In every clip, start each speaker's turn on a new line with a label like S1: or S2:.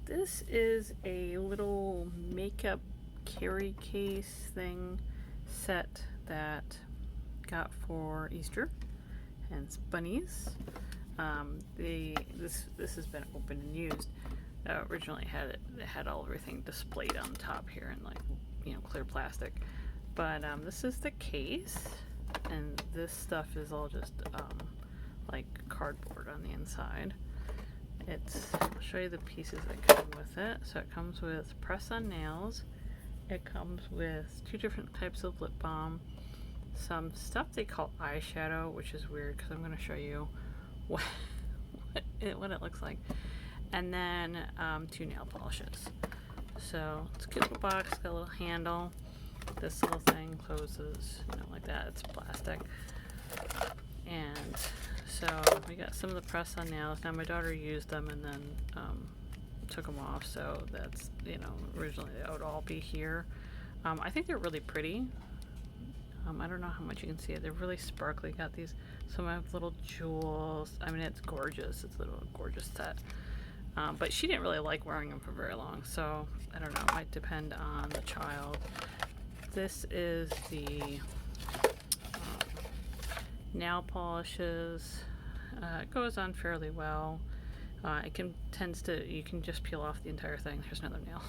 S1: This is a little makeup carry case thing set that got for Easter, hence bunnies. This has been opened and used. Originally it had everything displayed on top here in, like, clear plastic, but this is the case, and this stuff is all just like cardboard on the inside. I'll show you the pieces that come with it. So it comes with press-on nails. It comes with 2 different types of lip balm, some stuff they call eyeshadow, which is weird because I'm going to show you what it looks like, and then 2 nail polishes. So it's a cute little box, got a little handle. This little thing closes, like that. It's plastic. And so we got some of the press-on nails. Now my daughter used them and then took them off, so that's, originally they would all be here. I think they're really pretty. I don't know how much you can see it. They're really sparkly. Got these, some have little jewels. I mean, it's gorgeous. It's a little gorgeous set. But she didn't really like wearing them for very long, so I don't know. It might depend on the child. This is the nail polishes. It goes on fairly well. You can just peel off the entire thing. There's another nail.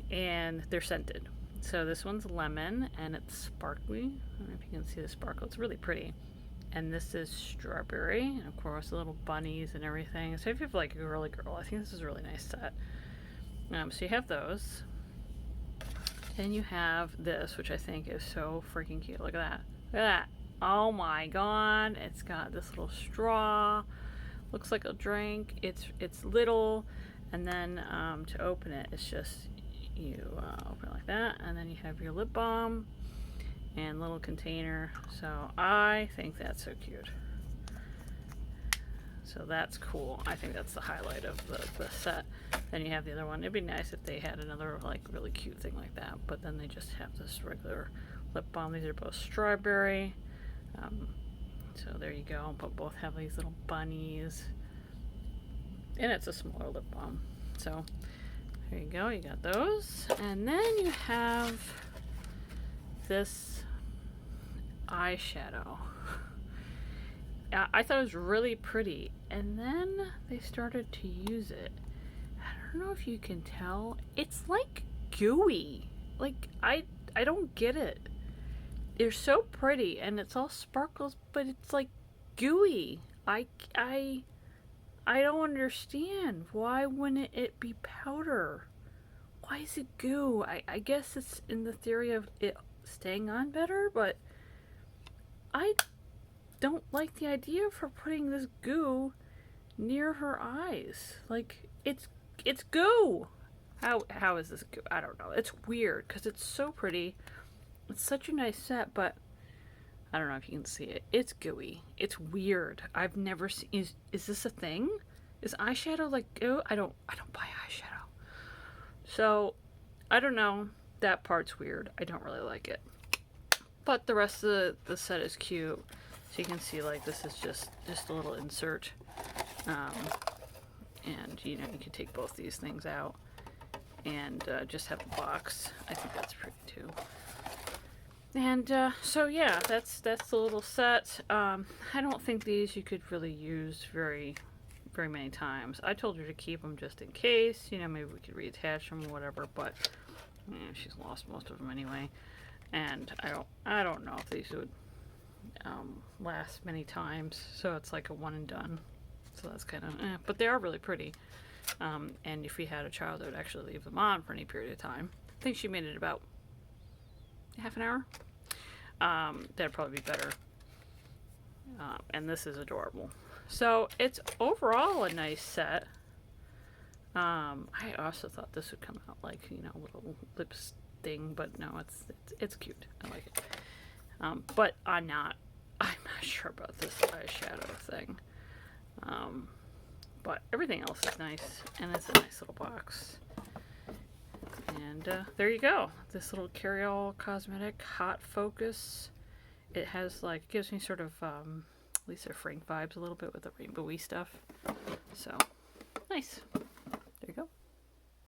S1: And they're scented. So this one's lemon and it's sparkly. I don't know if you can see the sparkle. It's really pretty. And this is strawberry, and of course little bunnies and everything. So if you have like a girly girl, I think this is a really nice set. So you have those. Then you have this, which I think is so freaking cute. Look at that. Look at that. Oh my god. It's got this little straw. Looks like a drink. It's little. And then to open it, it's just you open it like that. And then you have your lip balm and little container. So I think that's so cute. So that's cool. I think that's the highlight of the set. Then you have the other one. It'd be nice if they had another like really cute thing like that, but then they just have this regular lip balm. These are both strawberry. So there you go. But both have these little bunnies, and it's a smaller lip balm. So there you go. You got those, and then you have this eyeshadow. I thought it was really pretty, and then they started to use it. I don't know if you can tell. It's like gooey. Like I don't get it. They're so pretty, and it's all sparkles, but it's like gooey. I don't understand. Why wouldn't it be powder? Why is it goo? I guess it's in the theory of it staying on better, but I don't like the idea of her putting this goo near her eyes. Like, it's goo. How is this goo? I don't know. It's weird because it's so pretty. It's such a nice set, but I don't know if you can see it. It's gooey. It's weird. I've never seen. Is this a thing? Is eyeshadow like goo? I don't buy eyeshadow. So I don't know. That part's weird. I don't really like it. But the rest of the set is cute. So you can see, like, this is just a little insert. And, you can take both these things out and just have a box. I think that's pretty, too. And so, yeah, that's the little set. I don't think these you could really use very, very many times. I told her to keep them just in case. Maybe we could reattach them or whatever. But, she's lost most of them anyway. And I don't know if these would last many times, so it's like a one and done. So that's kind of but they are really pretty. And if we had a child that would actually leave them on for any period of time, I think she made it about half an hour. That'd probably be better. And this is adorable. So it's overall a nice set. I also thought this would come out like a little lips thing, but no, it's cute. I like it. But I'm not sure about this eyeshadow thing. But everything else is nice, and it's a nice little box. And there you go. This little Carryall Cosmetic Hot Focus. It has gives me sort of Lisa Frank vibes a little bit with the rainbowy stuff. So Nice.